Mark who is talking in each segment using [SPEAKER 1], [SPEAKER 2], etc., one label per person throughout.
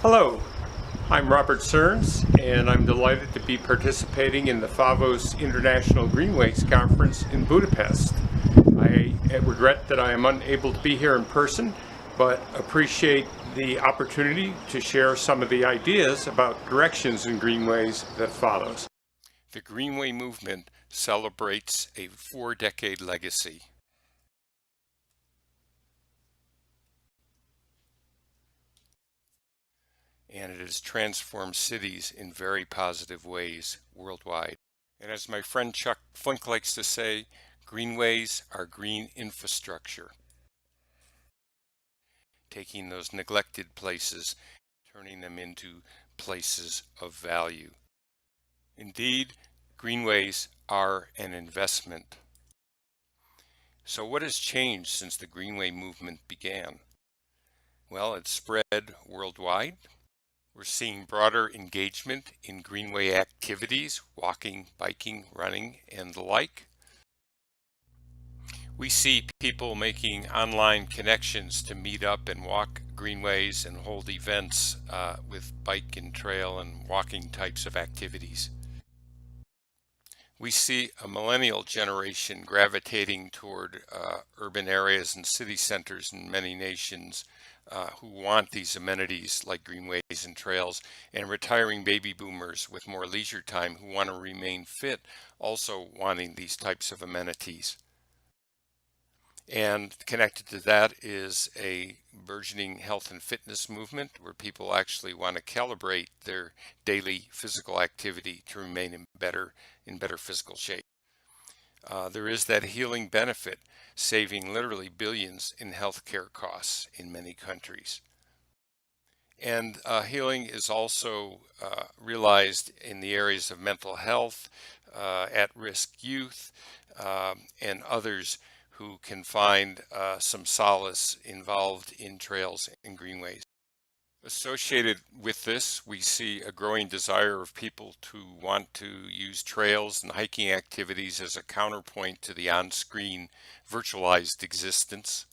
[SPEAKER 1] Hello, I'm Robert Cerns, and I'm delighted to be participating in the FAVO's International Greenways Conference in Budapest. I regret that I am unable to be here in person, but appreciate the opportunity to share some of the ideas about directions in greenways that follows.
[SPEAKER 2] The Greenway movement celebrates a 4-decade legacy. And it has transformed cities in very positive ways worldwide. And as my friend Chuck Flink likes to say, greenways are green infrastructure, taking those neglected places, turning them into places of value. Indeed, greenways are an investment. So what has changed since the Greenway movement began? Well, it's spread worldwide. We're seeing broader engagement in greenway activities, walking, biking, running, and the like. We see people making online connections to meet up and walk greenways and hold events with bike and trail and walking types of activities. We see a millennial generation gravitating toward urban areas and city centers in many nations who want these amenities like greenways and trails, and retiring baby boomers with more leisure time who want to remain fit, also wanting these types of amenities. And connected to that is a burgeoning health and fitness movement where people actually want to calibrate their daily physical activity to remain in better physical shape. There is that healing benefit, saving literally billions in healthcare costs in many countries. And healing is also realized in the areas of mental health, at-risk youth, and others who can find some solace involved in trails and greenways. Associated with this, we see a growing desire of people to want to use trails and hiking activities as a counterpoint to the on-screen virtualized existence.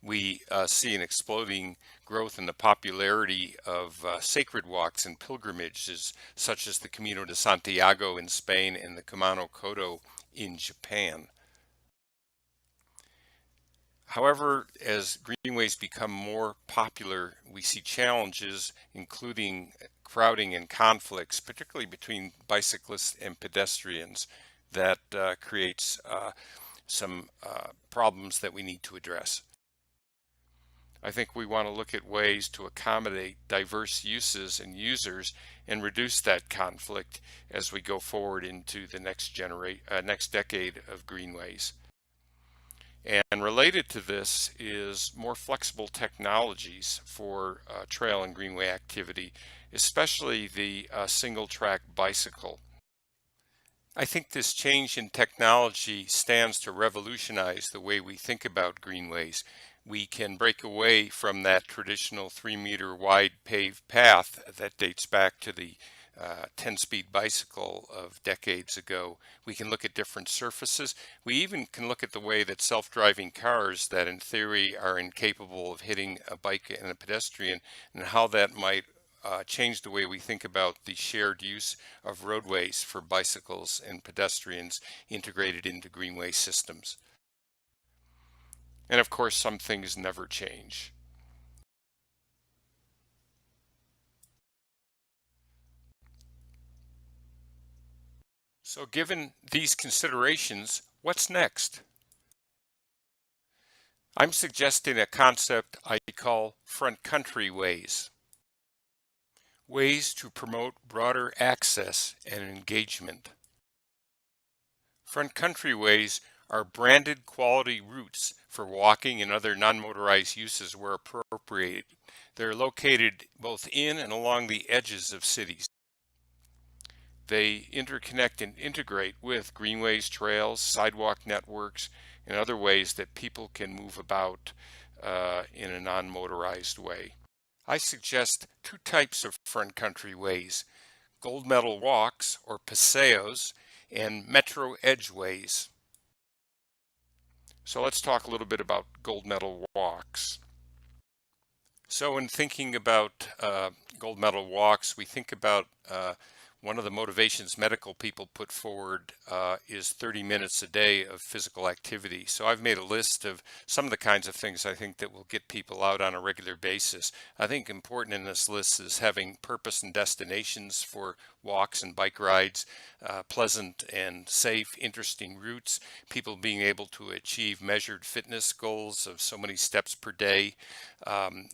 [SPEAKER 2] We see an exploding growth in the popularity of sacred walks and pilgrimages, such as the Camino de Santiago in Spain and the Kumano Kodo in Japan. However, as greenways become more popular, we see challenges, including crowding and conflicts, particularly between bicyclists and pedestrians, that creates some problems that we need to address. I think we want to look at ways to accommodate diverse uses and users and reduce that conflict as we go forward into the next decade of greenways. And related to this is more flexible technologies for trail and greenway activity, especially the single track bicycle. I think this change in technology stands to revolutionize the way we think about greenways. We can break away from that traditional 3-meter wide paved path that dates back to the 10-speed bicycle of decades ago. We can look at different surfaces. We even can look at the way that self-driving cars that in theory are incapable of hitting a bike and a pedestrian, and how that might change the way we think about the shared use of roadways for bicycles and pedestrians integrated into greenway systems. And of course, some things never change. So given these considerations, what's next? I'm suggesting a concept I call front country ways. Ways to promote broader access and engagement. Front country ways are branded quality routes for walking and other non-motorized uses where appropriate. They're located both in and along the edges of cities. They interconnect and integrate with greenways, trails, sidewalk networks, and other ways that people can move about in a non-motorized way. I suggest 2 types of front country ways: gold medal walks or paseos and metro edgeways. So let's talk a little bit about gold medal walks. So when thinking about gold medal walks, we think about one of the motivations medical people put forward is 30 minutes a day of physical activity. So I've made a list of some of the kinds of things I think that will get people out on a regular basis. I think important in this list is having purpose and destinations for walks and bike rides, pleasant and safe, interesting routes, people being able to achieve measured fitness goals of so many steps per day.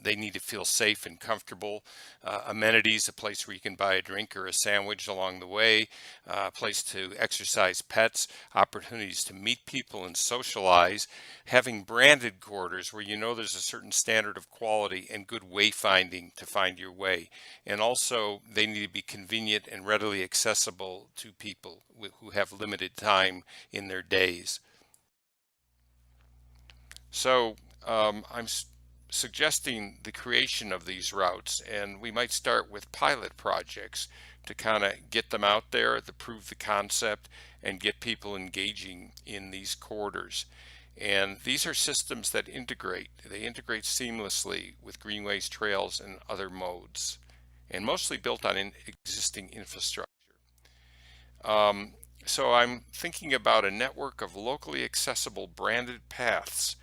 [SPEAKER 2] They need to feel safe and comfortable. Amenities, a place where you can buy a drink or a sandwich along the way, a place to exercise pets, opportunities to meet people and socialize, having branded corridors where you know there's a certain standard of quality and good wayfinding to find your way. And also they need to be convenient and readily accessible to people who have limited time in their days. So I'm suggesting the creation of these routes, and we might start with pilot projects to kind of get them out there, to prove the concept and get people engaging in these corridors. And these are systems that they integrate seamlessly with greenways, trails, and other modes, and mostly built on existing infrastructure. So I'm thinking about a network of locally accessible branded paths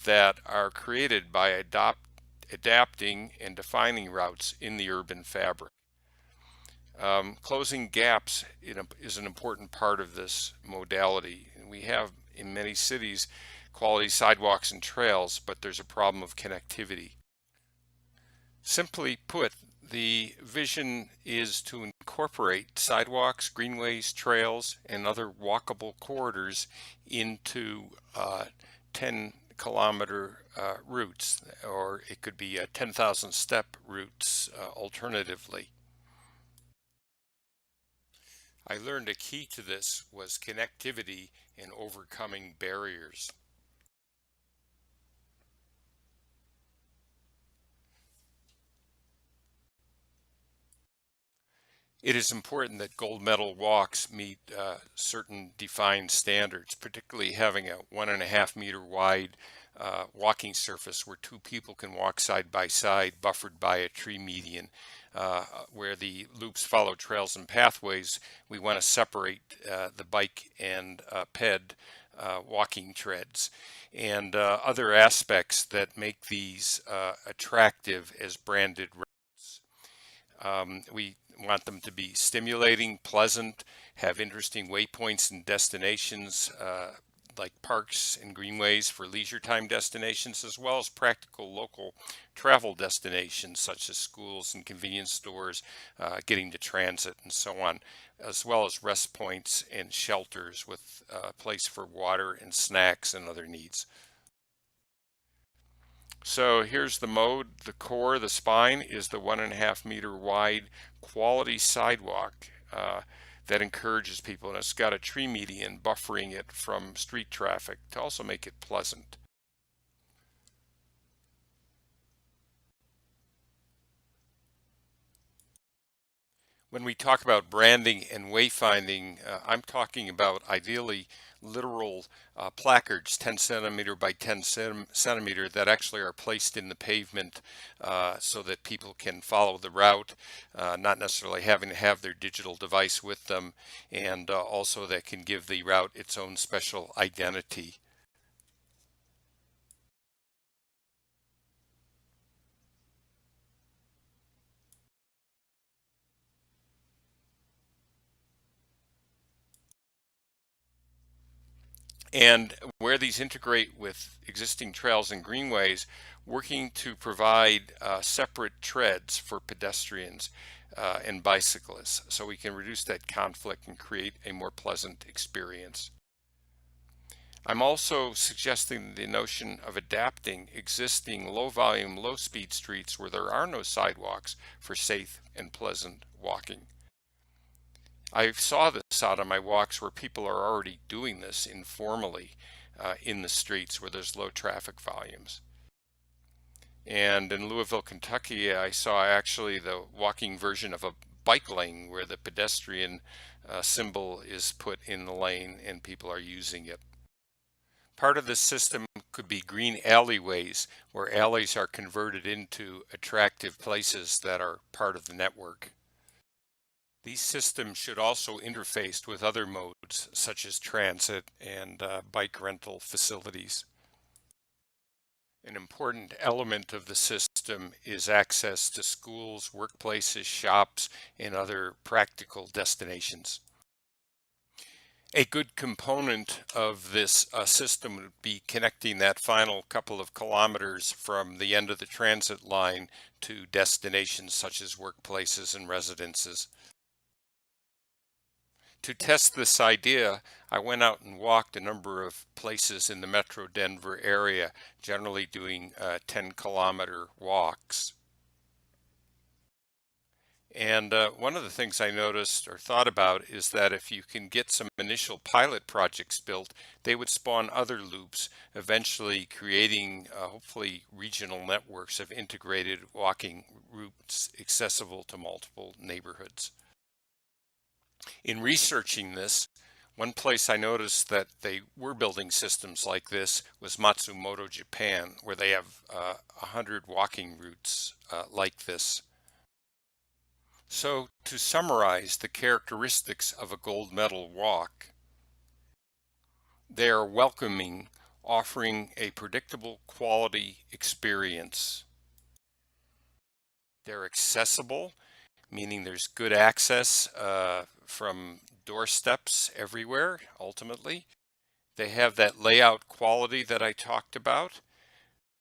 [SPEAKER 2] that are created by adapting and defining routes in the urban fabric. Closing gaps is an important part of this modality. We have in many cities quality sidewalks and trails, but there's a problem of connectivity. Simply put, the vision is to incorporate sidewalks, greenways, trails, and other walkable corridors into 10-kilometer routes, or it could be 10,000 step routes alternatively. I learned a key to this was connectivity and overcoming barriers. It is important that gold medal walks meet certain defined standards, particularly having a 1.5 meter wide walking surface where two people can walk side by side, buffered by a tree median. Where the loops follow trails and pathways, we want to separate the bike and ped walking treads, and other aspects that make these attractive as branded routes. We want them to be stimulating, pleasant, have interesting waypoints and destinations like parks and greenways for leisure time destinations, as well as practical local travel destinations such as schools and convenience stores, getting to transit and so on, as well as rest points and shelters with a place for water and snacks and other needs. So here's the mode. The core, the spine, is the 1.5 meter wide quality sidewalk that encourages people, and it's got a tree median buffering it from street traffic to also make it pleasant. When we talk about branding and wayfinding, I'm talking about ideally literal placards 10 centimeter by 10 centimeter that actually are placed in the pavement so that people can follow the route, not necessarily having to have their digital device with them, and also that can give the route its own special identity. And where these integrate with existing trails and greenways, working to provide separate treads for pedestrians and bicyclists so we can reduce that conflict and create a more pleasant experience. I'm also suggesting the notion of adapting existing low volume, low speed streets where there are no sidewalks for safe and pleasant walking. I saw this out on my walks where people are already doing this informally in the streets where there's low traffic volumes. And in Louisville, Kentucky, I saw actually the walking version of a bike lane where the pedestrian symbol is put in the lane and people are using it. Part of this system could be green alleyways, where alleys are converted into attractive places that are part of the network. These systems should also interface with other modes, such as transit and bike rental facilities. An important element of the system is access to schools, workplaces, shops, and other practical destinations. A good component of this system would be connecting that final couple of kilometers from the end of the transit line to destinations such as workplaces and residences. To test this idea, I went out and walked a number of places in the Metro Denver area, generally doing 10-kilometer walks. And one of the things I noticed or thought about is that if you can get some initial pilot projects built, they would spawn other loops, eventually creating hopefully regional networks of integrated walking routes accessible to multiple neighborhoods. In researching this, one place I noticed that they were building systems like this was Matsumoto, Japan, where they have 100 walking routes like this. So, to summarize the characteristics of a gold medal walk, they are welcoming, offering a predictable quality experience. They're accessible, meaning there's good access from doorsteps everywhere, ultimately. They have that layout quality that I talked about.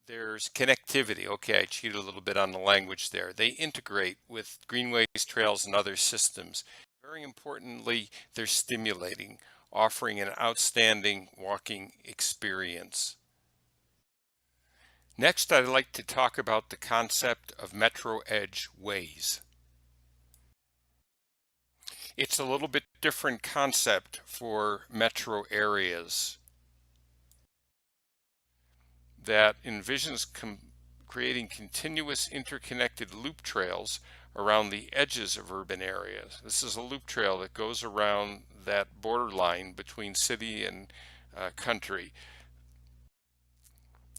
[SPEAKER 2] There's connectivity. Okay, I cheated a little bit on the language there. They integrate with Greenways, trails, and other systems. Very importantly, they're stimulating, offering an outstanding walking experience. Next, I'd like to talk about the concept of Metro Edge ways. It's a little bit different concept for metro areas that envisions creating continuous interconnected loop trails around the edges of urban areas. This is a loop trail that goes around that borderline between city and country.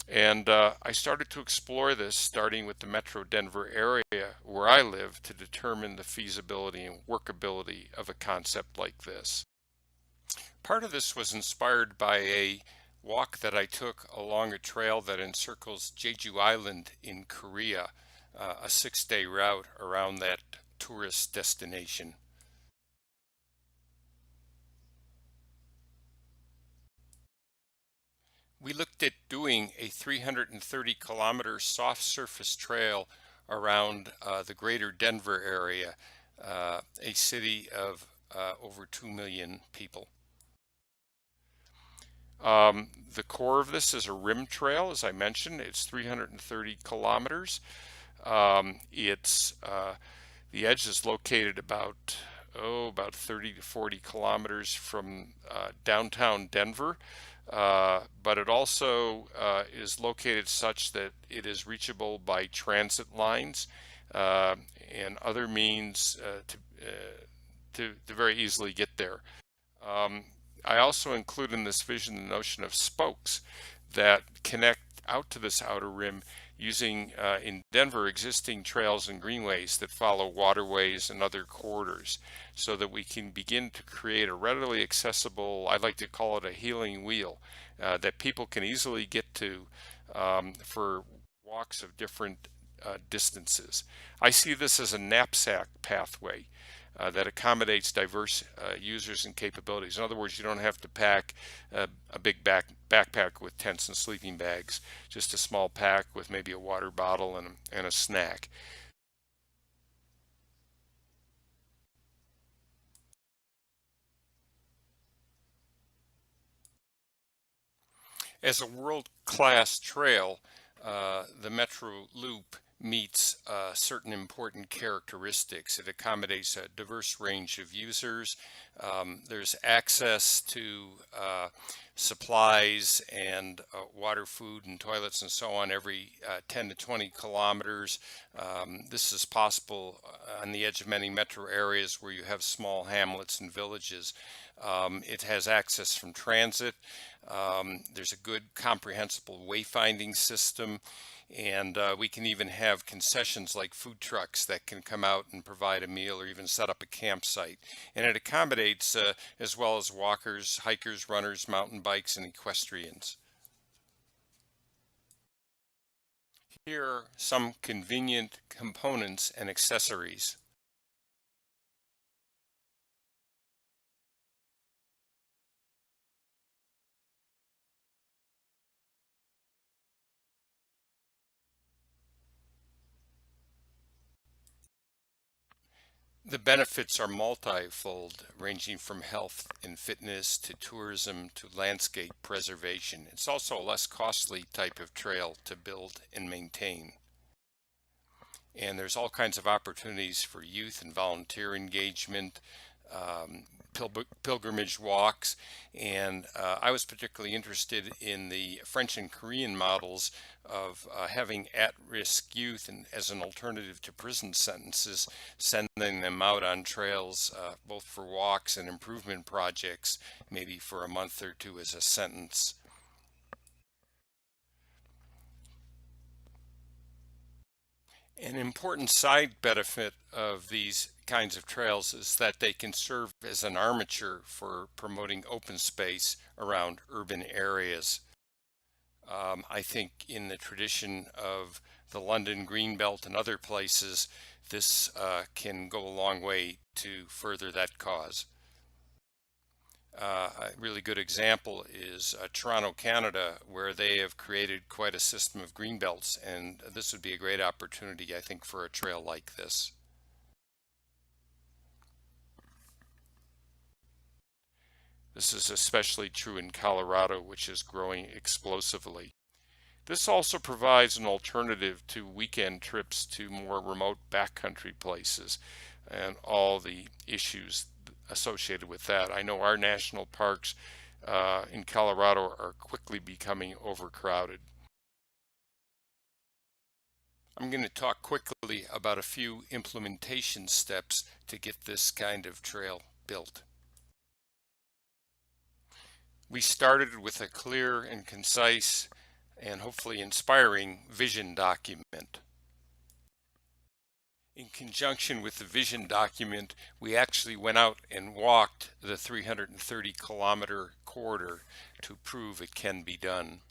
[SPEAKER 2] And I started to explore this starting with the Metro Denver area where I live to determine the feasibility and workability of a concept like this. Part of this was inspired by a walk that I took along a trail that encircles Jeju Island in Korea, a 6-day route around that tourist destination. We looked at doing a 330-kilometer soft surface trail around the greater Denver area, a city of over 2 million people. The core of this is a rim trail, as I mentioned. It's 330 kilometers. The edge is located about 30 to 40 kilometers from downtown Denver, but it also is located such that it is reachable by transit lines and other means to very easily get there. I also include in this vision the notion of spokes that connect out to this outer rim using in Denver existing trails and greenways that follow waterways and other corridors, so that we can begin to create a readily accessible, I like to call it a healing wheel, that people can easily get to for walks of different distances. I see this as a knapsack pathway that accommodates diverse users and capabilities. In other words, you don't have to pack a big backpack with tents and sleeping bags, just a small pack with maybe a water bottle and a snack. As a world-class trail, the Metro Loop meets certain important characteristics. It accommodates a diverse range of users. There's access to supplies and water, food, and toilets and so on every 10 to 20 kilometers. This is possible on the edge of many metro areas where you have small hamlets and villages. It has access from transit. There's a good comprehensible wayfinding system, and we can even have concessions like food trucks that can come out and provide a meal or even set up a campsite. And it accommodates as well as walkers, hikers, runners, mountain bikes, and equestrians. Here are some convenient components and accessories. The benefits are multifold, ranging from health and fitness to tourism to landscape preservation. It's also a less costly type of trail to build and maintain. And there's all kinds of opportunities for youth and volunteer engagement, pilgrimage walks, and I was particularly interested in the French and Korean models of having at-risk youth and as an alternative to prison sentences, sending them out on trails both for walks and improvement projects, maybe for a month or two as a sentence. An important side benefit of these kinds of trails is that they can serve as an armature for promoting open space around urban areas. I think in the tradition of the London Greenbelt and other places, this can go a long way to further that cause. A really good example is Toronto, Canada, where they have created quite a system of green belts, and this would be a great opportunity, I think, for a trail like this. This is especially true in Colorado, which is growing explosively. This also provides an alternative to weekend trips to more remote backcountry places and all the issues associated with that. I know our national parks in Colorado are quickly becoming overcrowded. I'm going to talk quickly about a few implementation steps to get this kind of trail built. We started with a clear and concise and hopefully inspiring vision document. In conjunction with the vision document, we actually went out and walked the 330-kilometer corridor to prove it can be done.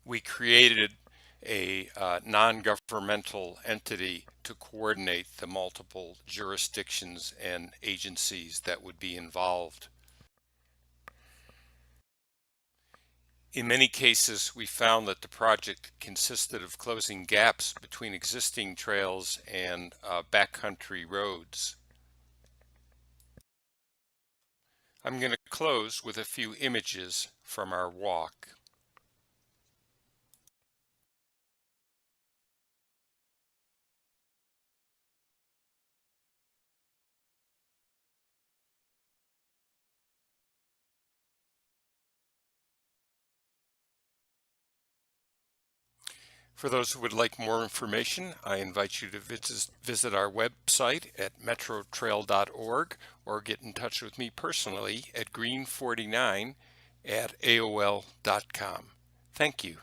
[SPEAKER 2] We created a non-governmental entity to coordinate the multiple jurisdictions and agencies that would be involved. In many cases, we found that the project consisted of closing gaps between existing trails and backcountry roads. I'm going to close with a few images from our walk. For those who would like more information, I invite you to visit our website at metrotrail.org or get in touch with me personally at green49@aol.com. Thank you.